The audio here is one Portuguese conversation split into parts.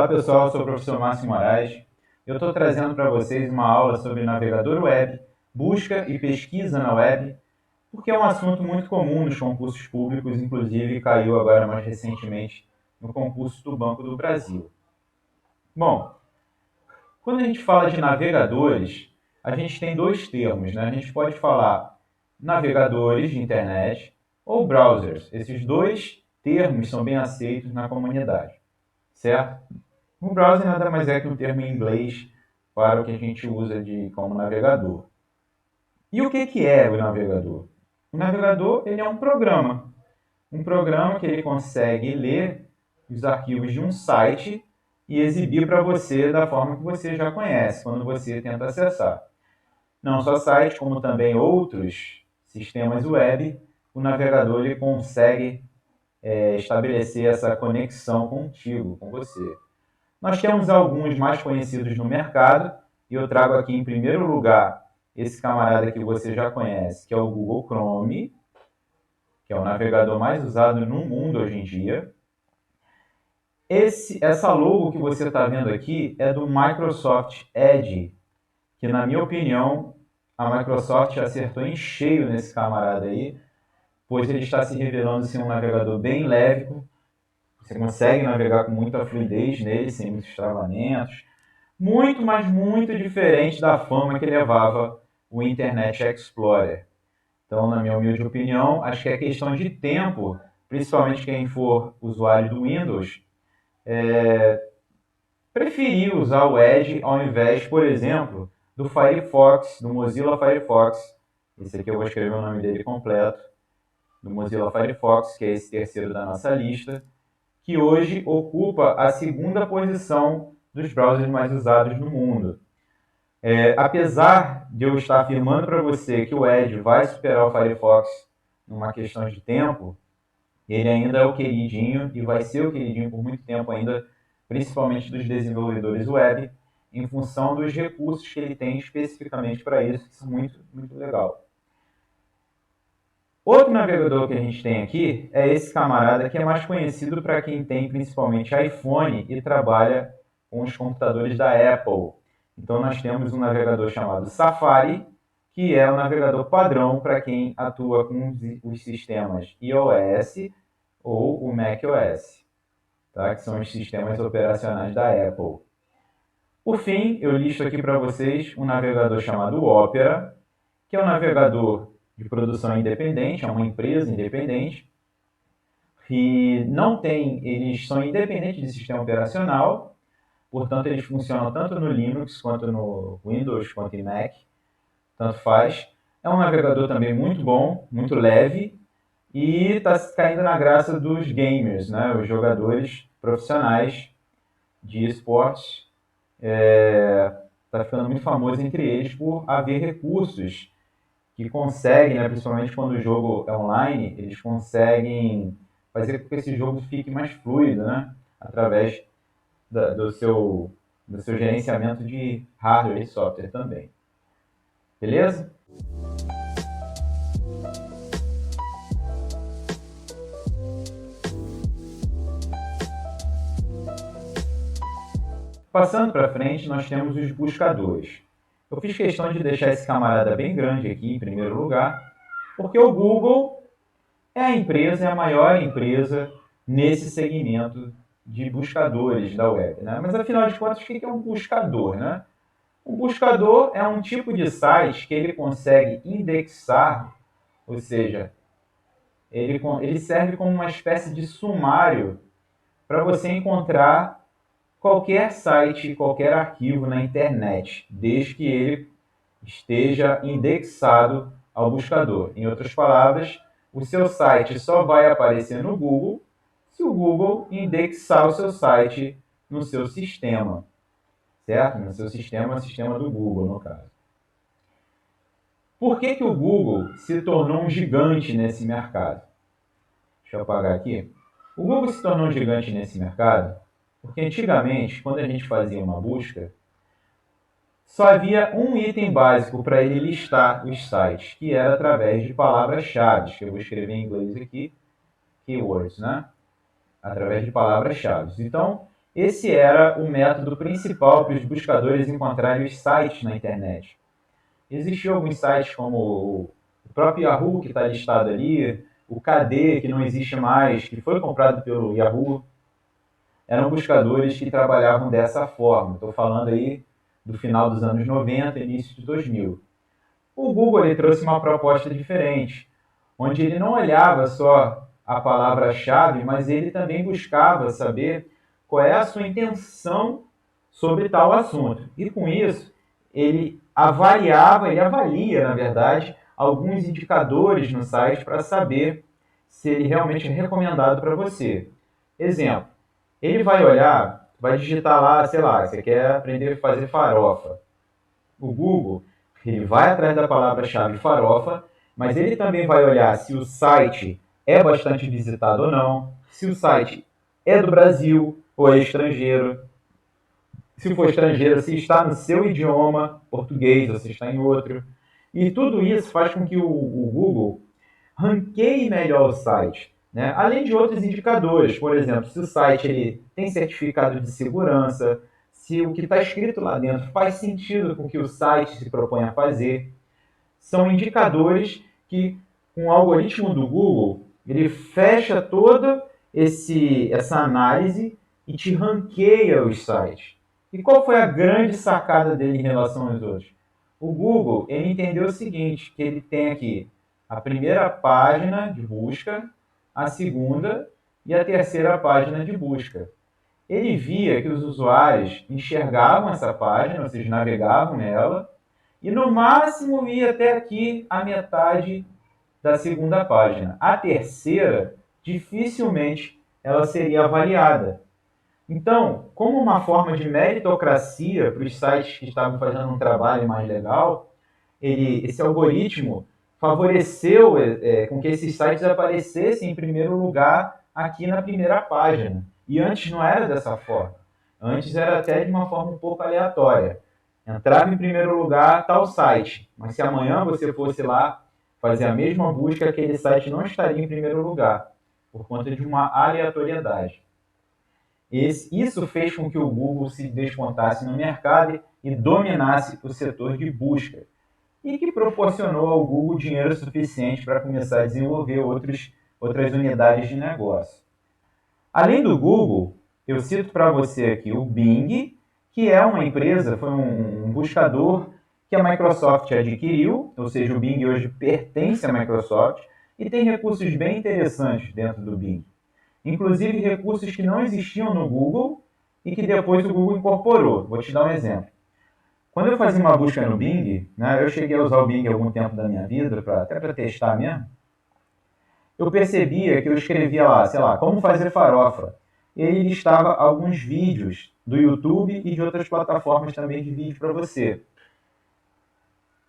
Olá pessoal, eu sou o professor Márcio Moraes. Eu estou trazendo para vocês uma aula sobre navegador web, busca e pesquisa na web, porque é um assunto muito comum nos concursos públicos, inclusive caiu agora mais recentemente no concurso do Banco do Brasil. Bom, quando a gente fala de navegadores, a gente tem dois termos, né? A gente pode falar navegadores de internet ou browsers. Esses dois termos são bem aceitos na comunidade, certo? O browser nada mais é que um termo em inglês para o que a gente usa como navegador. E o que é o navegador? O navegador ele é um programa que ele consegue ler os arquivos de um site e exibir para você da forma que você já conhece, quando você tenta acessar. Não só sites, como também outros sistemas web, o navegador ele consegue estabelecer essa conexão contigo, com você. Nós temos alguns mais conhecidos no mercado, e eu trago aqui em primeiro lugar esse camarada que você já conhece, que é o Google Chrome, que é o navegador mais usado no mundo hoje em dia. Essa logo que você está vendo aqui é do Microsoft Edge, que na minha opinião a Microsoft acertou em cheio nesse camarada aí, pois ele está se revelando ser um navegador bem leve. Você consegue navegar com muita fluidez nele, sem muitos travamentos. Muito, mas muito diferente da fama que levava o Internet Explorer. Então, na minha humilde opinião, acho que é questão de tempo, principalmente quem for usuário do Windows, preferir usar o Edge ao invés, por exemplo, do Firefox, do Mozilla Firefox. Esse aqui eu vou escrever o nome dele completo, do Mozilla Firefox, que é esse terceiro da nossa lista, que hoje ocupa a segunda posição dos browsers mais usados no mundo. Apesar de eu estar afirmando para você que o Edge vai superar o Firefox numa questão de tempo, ele ainda é o queridinho e vai ser o queridinho por muito tempo ainda, principalmente dos desenvolvedores web, em função dos recursos que ele tem especificamente para isso, que são muito, muito legal. Outro navegador que a gente tem aqui é esse camarada que é mais conhecido para quem tem principalmente iPhone e trabalha com os computadores da Apple. Então nós temos um navegador chamado Safari, que é o navegador padrão para quem atua com os sistemas iOS ou o macOS, tá? Que são os sistemas operacionais da Apple. Por fim, eu listo aqui para vocês um navegador chamado Opera, que é um navegador de produção independente, é uma empresa independente, que não tem, eles são independentes de sistema operacional, portanto eles funcionam tanto no Linux, quanto no Windows, quanto em Mac, tanto faz. É um navegador também muito bom, muito leve, e está caindo na graça dos gamers, né? Os jogadores profissionais de esportes. Está ficando muito famoso entre eles por haver recursos que conseguem, né, principalmente quando o jogo é online, eles conseguem fazer com que esse jogo fique mais fluido, né? Através do seu gerenciamento de hardware e software também. Beleza? Passando para frente, nós temos os buscadores. Eu fiz questão de deixar esse camarada bem grande aqui, em primeiro lugar, porque o Google é a empresa, é a maior empresa nesse segmento de buscadores da web, né? Mas afinal de contas, o que é um buscador, né? Um buscador é um tipo de site que ele consegue indexar, ou seja, ele serve como uma espécie de sumário para você encontrar qualquer site, qualquer arquivo na internet, desde que ele esteja indexado ao buscador. Em outras palavras, o seu site só vai aparecer no Google se o Google indexar o seu site no seu sistema, certo? No seu sistema, o sistema do Google, no caso. Por que o Google se tornou um gigante nesse mercado? Deixa eu apagar aqui. O Google se tornou um gigante nesse mercado porque antigamente, quando a gente fazia uma busca, só havia um item básico para ele listar os sites, que era através de palavras-chave, que eu vou escrever em inglês aqui, keywords, né? Através de palavras-chave. Então, Esse era o método principal para os buscadores encontrarem os sites na internet. Existiam alguns sites como o próprio Yahoo, que está listado ali, o KD, que não existe mais, que foi comprado pelo Yahoo. Eram buscadores que trabalhavam dessa forma. Estou falando aí do final dos anos 90, início de 2000. O Google ele trouxe uma proposta diferente, onde ele não olhava só a palavra-chave, mas ele também buscava saber qual é a sua intenção sobre tal assunto. E com isso, ele avalia, na verdade, alguns indicadores no site para saber se ele realmente é recomendado para você. Exemplo, ele vai olhar, vai digitar lá, sei lá, você quer aprender a fazer farofa. O Google, ele vai atrás da palavra-chave farofa, mas ele também vai olhar se o site é bastante visitado ou não, se o site é do Brasil ou é estrangeiro, se for estrangeiro, se está no seu idioma, português, ou se está em outro. E tudo isso faz com que o Google ranqueie melhor o site, né? Além de outros indicadores, por exemplo, se o site ele tem certificado de segurança, se o que está escrito lá dentro faz sentido com o que o site se propõe a fazer. São indicadores que, com o algoritmo do Google, ele fecha toda essa análise e te ranqueia os sites. E qual foi a grande sacada dele em relação aos outros? O Google ele entendeu o seguinte, que ele tem aqui a primeira página de busca, a segunda e a terceira página de busca. Ele via que os usuários enxergavam essa página, ou seja, navegavam nela, e no máximo ia até aqui a metade da segunda página. A terceira, dificilmente ela seria avaliada. Então, como uma forma de meritocracia para os sites que estavam fazendo um trabalho mais legal, esse algoritmo favoreceu com que esses sites aparecessem em primeiro lugar aqui na primeira página. E antes não era dessa forma. Antes era até de uma forma um pouco aleatória. Entrava em primeiro lugar tal site, mas se amanhã você fosse lá fazer a mesma busca, aquele site não estaria em primeiro lugar, por conta de uma aleatoriedade. Isso fez com que o Google se despontasse no mercado e dominasse o setor de busca, e que proporcionou ao Google dinheiro suficiente para começar a desenvolver outras unidades de negócio. Além do Google, eu cito para você aqui o Bing, que é uma empresa, foi um buscador que a Microsoft adquiriu, ou seja, o Bing hoje pertence à Microsoft e tem recursos bem interessantes dentro do Bing. Inclusive recursos que não existiam no Google e que depois o Google incorporou. Vou te dar um exemplo. Quando eu fazia uma busca no Bing, né, eu cheguei a usar o Bing algum tempo da minha vida, até para testar mesmo, eu percebia que eu escrevia lá, sei lá, como fazer farofa. E ele listava alguns vídeos do YouTube e de outras plataformas também de vídeo para você.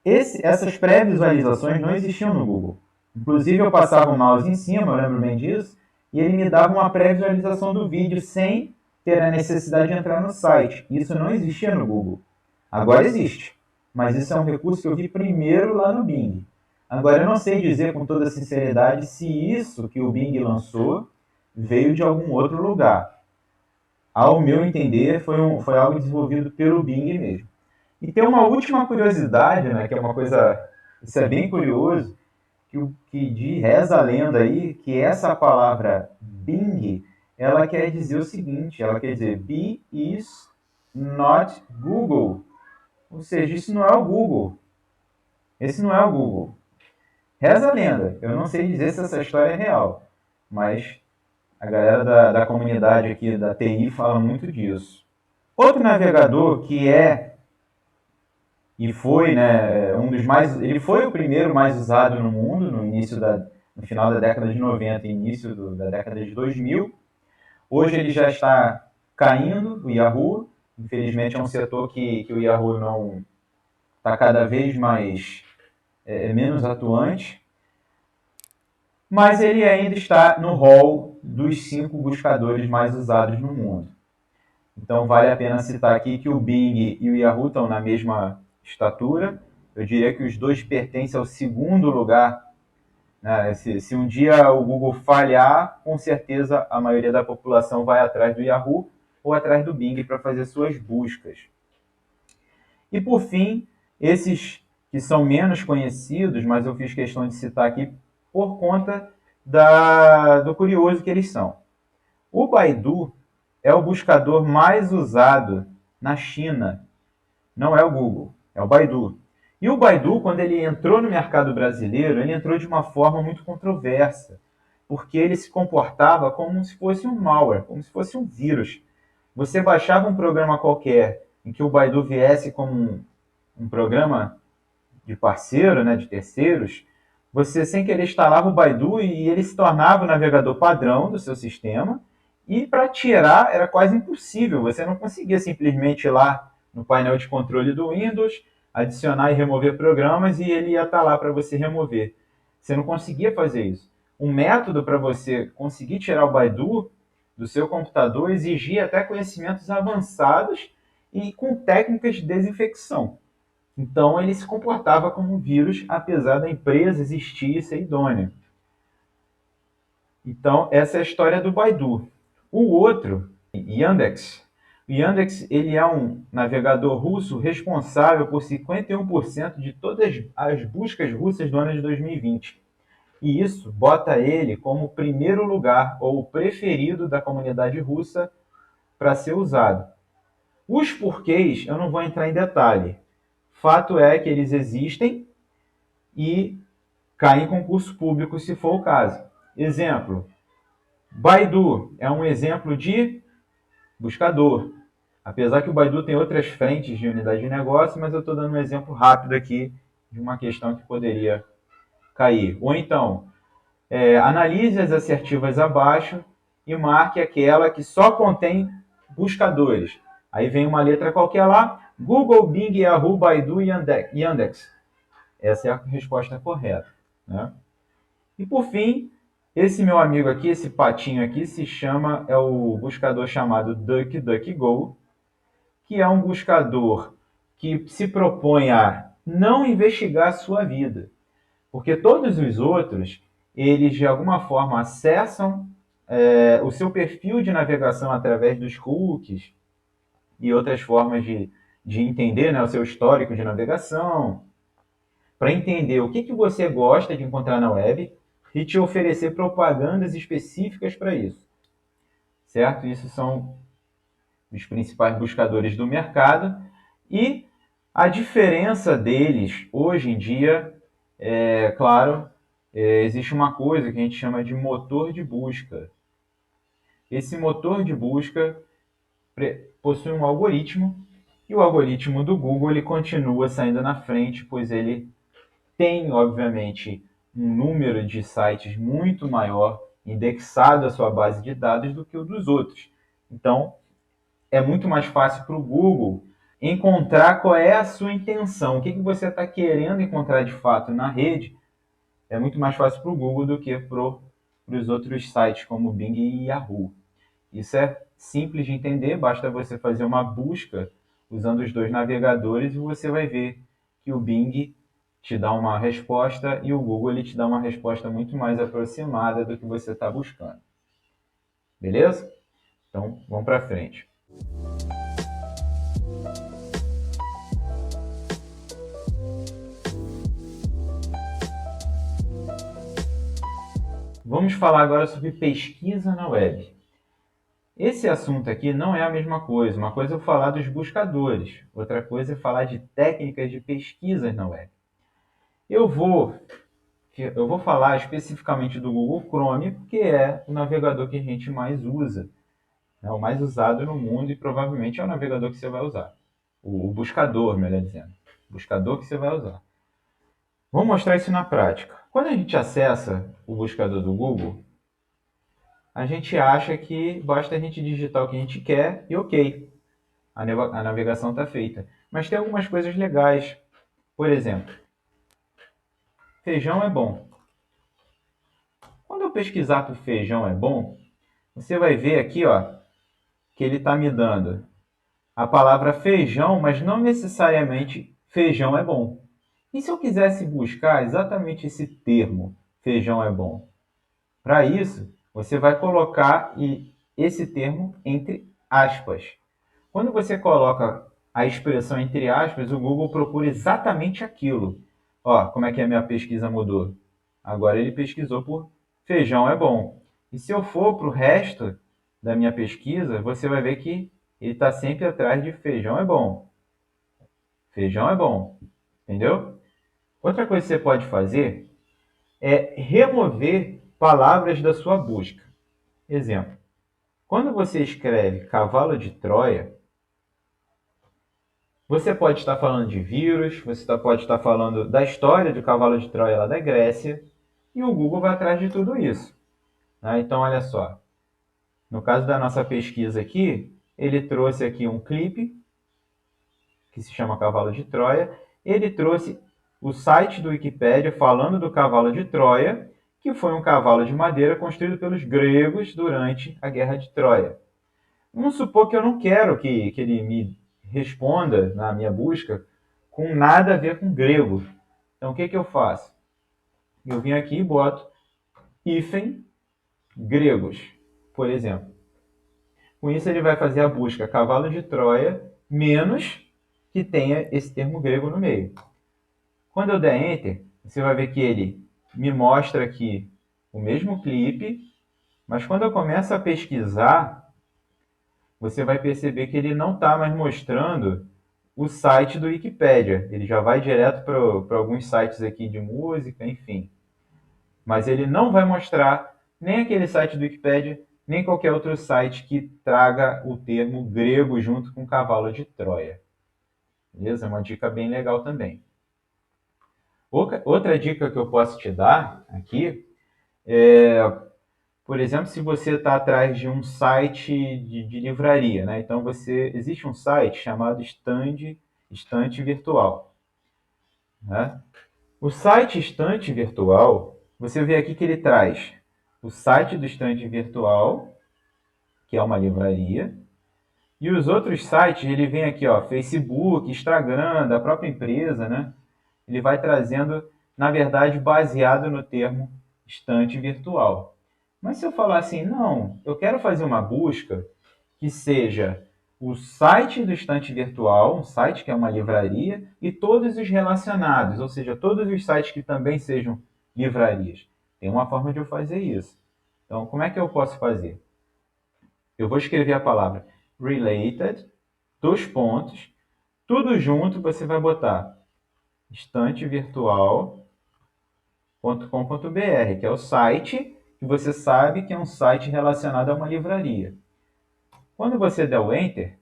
Essas pré-visualizações não existiam no Google. Inclusive eu passava o mouse em cima, eu lembro bem disso, e ele me dava uma pré-visualização do vídeo sem ter a necessidade de entrar no site. Isso não existia no Google. Agora existe, mas isso é um recurso que eu vi primeiro lá no Bing. Agora eu não sei dizer com toda sinceridade se isso que o Bing lançou veio de algum outro lugar. Ao meu entender, foi algo desenvolvido pelo Bing mesmo. E tem uma última curiosidade, né, que é uma coisa, isso é bem curioso, reza a lenda aí, que essa palavra Bing, ela quer dizer o seguinte, ela quer dizer Be is not Google. Ou seja, isso não é o Google. Esse não é o Google. Reza a lenda. Eu não sei dizer se essa história é real, mas a galera da comunidade aqui da TI fala muito disso. Outro navegador que e foi, né, ele foi o primeiro mais usado no mundo no final da década de 90 e início da década de 2000. Hoje ele já está caindo, o Yahoo. Infelizmente é um setor que o Yahoo não está cada vez mais menos atuante, mas ele ainda está no hall dos 5 buscadores mais usados no mundo. Então vale a pena citar aqui que o Bing e o Yahoo estão na mesma estatura. Eu diria que os dois pertencem ao segundo lugar, né? Se um dia o Google falhar, com certeza a maioria da população vai atrás do Yahoo, ou atrás do Bing para fazer suas buscas. E por fim, esses que são menos conhecidos, mas eu fiz questão de citar aqui por conta do curioso que eles são. O Baidu é o buscador mais usado na China. Não é o Google, é o Baidu. E o Baidu, quando ele entrou no mercado brasileiro, ele entrou de uma forma muito controversa, porque ele se comportava como se fosse um malware, como se fosse um vírus. Você baixava um programa qualquer em que o Baidu viesse como um programa de parceiro, né, de terceiros, você sem querer instalava o Baidu e ele se tornava o navegador padrão do seu sistema, e para tirar era quase impossível, você não conseguia simplesmente ir lá no painel de controle do Windows, adicionar e remover programas e ele ia estar lá para você remover. Você não conseguia fazer isso. Um método para você conseguir tirar o Baidu do seu computador exigia até conhecimentos avançados e com técnicas de desinfecção. Então ele se comportava como um vírus, apesar da empresa existir e ser idônea. Então essa é a história do Baidu. O outro, Yandex. O Yandex ele é um navegador russo responsável por 51% de todas as buscas russas do ano de 2020. E isso bota ele como o primeiro lugar ou o preferido da comunidade russa para ser usado. Os porquês eu não vou entrar em detalhe. Fato é que eles existem e caem em concurso público se for o caso. Exemplo, Baidu é um exemplo de buscador. Apesar que o Baidu tem outras frentes de unidade de negócio, mas eu estou dando um exemplo rápido aqui de uma questão que poderia cair. Ou então, analise as assertivas abaixo e marque aquela que só contém buscadores. Aí vem uma letra qualquer lá, Google, Bing, Yahoo, Baidu e Yandex. Essa é a resposta correta, né? E por fim, esse meu amigo aqui, esse patinho aqui, é o buscador chamado DuckDuckGo, que é um buscador que se propõe a não investigar a sua vida. Porque todos os outros, eles de alguma forma acessam o seu perfil de navegação através dos cookies e outras formas de entender, né, o seu histórico de navegação, para entender o que você gosta de encontrar na web e te oferecer propagandas específicas para isso. Certo? Isso são os principais buscadores do mercado. E a diferença deles hoje em dia, claro, existe uma coisa que a gente chama de motor de busca. Esse motor de busca possui um algoritmo, e o algoritmo do Google ele continua saindo na frente, pois ele tem, obviamente, um número de sites muito maior indexado à sua base de dados do que o dos outros. Então, é muito mais fácil para o Google encontrar qual é a sua intenção, o que você está querendo encontrar de fato na rede. É muito mais fácil para o Google do que para os outros sites como Bing e Yahoo. Isso é simples de entender, basta você fazer uma busca usando os dois navegadores e você vai ver que o Bing te dá uma resposta e o Google ele te dá uma resposta muito mais aproximada do que você está buscando. Beleza? Então, vamos para frente. Vamos falar agora sobre pesquisa na web. Esse assunto aqui não é a mesma coisa. Uma coisa é eu falar dos buscadores, outra coisa é falar de técnicas de pesquisa na web. Eu vou falar especificamente do Google Chrome, porque é o navegador que a gente mais usa. É o mais usado no mundo e provavelmente é o navegador que você vai usar. O buscador, melhor dizendo. O buscador que você vai usar. Vamos mostrar isso na prática. Quando a gente acessa o buscador do Google, a gente acha que basta a gente digitar o que a gente quer e ok, a navegação está feita. Mas tem algumas coisas legais. Por exemplo, feijão é bom. Quando eu pesquisar por feijão é bom, você vai ver aqui, ó, que ele está me dando a palavra feijão, mas não necessariamente feijão é bom. E se eu quisesse buscar exatamente esse termo, feijão é bom? Para isso, você vai colocar esse termo entre aspas. Quando você coloca a expressão entre aspas, o Google procura exatamente aquilo. Ó, como é que a minha pesquisa mudou? Agora ele pesquisou por feijão é bom. E se eu for para o resto da minha pesquisa, você vai ver que ele está sempre atrás de feijão é bom. Feijão é bom. Entendeu? Outra coisa que você pode fazer é remover palavras da sua busca. Exemplo. Quando você escreve cavalo de Troia, você pode estar falando de vírus, você pode estar falando da história do cavalo de Troia lá da Grécia, e o Google vai atrás de tudo isso. Né? Então, olha só. No caso da nossa pesquisa aqui, ele trouxe aqui um clipe, que se chama Cavalo de Troia. Ele trouxe o site do Wikipédia falando do cavalo de Troia, que foi um cavalo de madeira construído pelos gregos durante a Guerra de Troia. Vamos supor que eu não quero que ele me responda na minha busca com nada a ver com grego. Então, o que eu faço? Eu vim aqui e boto hífen gregos, por exemplo. Com isso, ele vai fazer a busca cavalo de Troia, menos que tenha esse termo grego no meio. Quando eu der Enter, você vai ver que ele me mostra aqui o mesmo clipe, mas quando eu começo a pesquisar, você vai perceber que ele não está mais mostrando o site do Wikipédia. Ele já vai direto para alguns sites aqui de música, enfim. Mas ele não vai mostrar nem aquele site do Wikipédia, nem qualquer outro site que traga o termo grego junto com cavalo de Troia. Beleza? É uma dica bem legal também. Outra dica que eu posso te dar aqui é, por exemplo, se você está atrás de um site de livraria, né? Então existe um site chamado Estante Virtual. Né? O site Estante Virtual, você vê aqui que ele traz o site do Estante Virtual, que é uma livraria, e os outros sites, ele vem aqui, ó, Facebook, Instagram, da própria empresa, né? Ele vai trazendo, na verdade, baseado no termo estante virtual. Mas se eu falar assim, não, eu quero fazer uma busca que seja o site do estante virtual, um site que é uma livraria, e todos os relacionados, ou seja, todos os sites que também sejam livrarias. Tem uma forma de eu fazer isso. Então, como é que eu posso fazer? Eu vou escrever a palavra related, dois pontos, tudo junto você vai botar estantevirtual.com.br, que é o site que você sabe que é um site relacionado a uma livraria. Quando você der o Enter,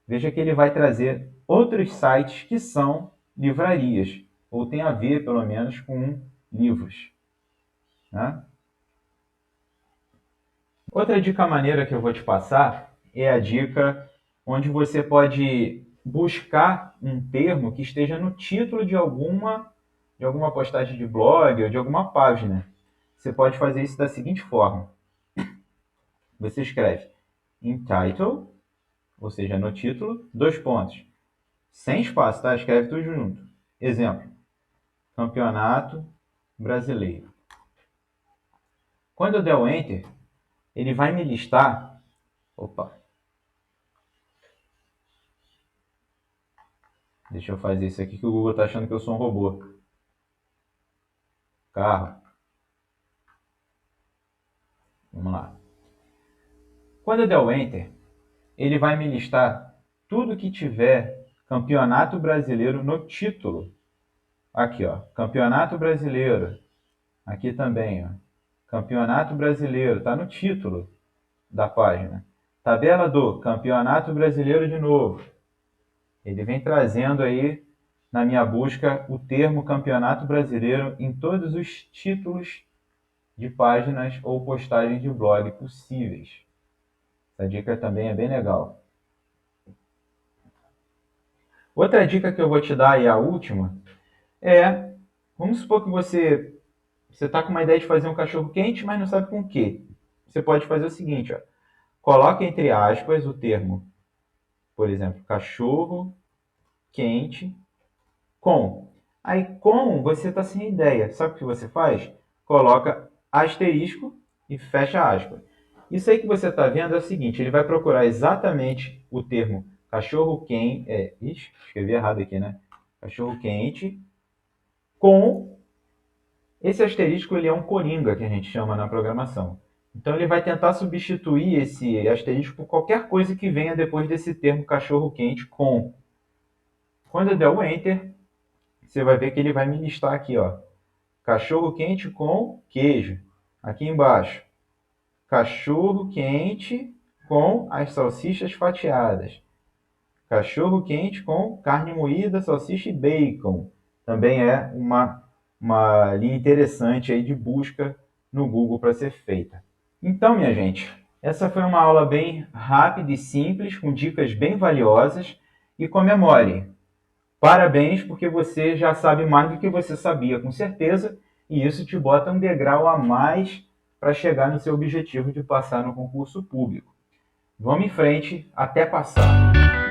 veja que ele vai trazer outros sites que são livrarias, ou tem a ver, pelo menos, com livros. Né? Outra dica maneira que eu vou te passar é a dica onde você pode buscar um termo que esteja no título de alguma postagem de blog ou de alguma página. Você pode fazer isso da seguinte forma. Você escreve in title, ou seja, no título, dois pontos. Sem espaço, tá? Escreve tudo junto. Exemplo, Campeonato Brasileiro. Quando eu der o Enter, ele vai me listar... Opa! Deixa eu fazer isso aqui que o Google está achando que eu sou um robô. Carro. Vamos lá. Quando eu der o Enter, ele vai me listar tudo que tiver Campeonato Brasileiro no título. Aqui, ó, Campeonato Brasileiro. Aqui também, ó, Campeonato Brasileiro, está no título da página. Tabela do Campeonato Brasileiro de novo. Ele vem trazendo aí, na minha busca, o termo Campeonato Brasileiro em todos os títulos de páginas ou postagens de blog possíveis. Essa dica também é bem legal. Outra dica que eu vou te dar, e a última, é, vamos supor que você está com uma ideia de fazer um cachorro quente, mas não sabe com o quê. Você pode fazer o seguinte, ó, coloque entre aspas o termo, por exemplo, cachorro quente com. Aí com você está sem ideia. Sabe o que você faz? Coloca asterisco e fecha aspas. Isso aí que você está vendo é o seguinte, ele vai procurar exatamente o termo cachorro quente, escrevi errado aqui, né? Cachorro quente com esse asterisco, ele é um coringa que a gente chama na programação. Então ele vai tentar substituir esse asterisco por qualquer coisa que venha depois desse termo cachorro quente com. Quando eu der o enter, você vai ver que ele vai me listar aqui, ó, cachorro quente com queijo. Aqui embaixo, cachorro quente com as salsichas fatiadas. Cachorro quente com carne moída, salsicha e bacon. Também é uma linha interessante aí de busca no Google para ser feita. Então, minha gente, essa foi uma aula bem rápida e simples, com dicas bem valiosas. E comemore! Parabéns, porque você já sabe mais do que você sabia, com certeza, e isso te bota um degrau a mais para chegar no seu objetivo de passar no concurso público. Vamos em frente até passar.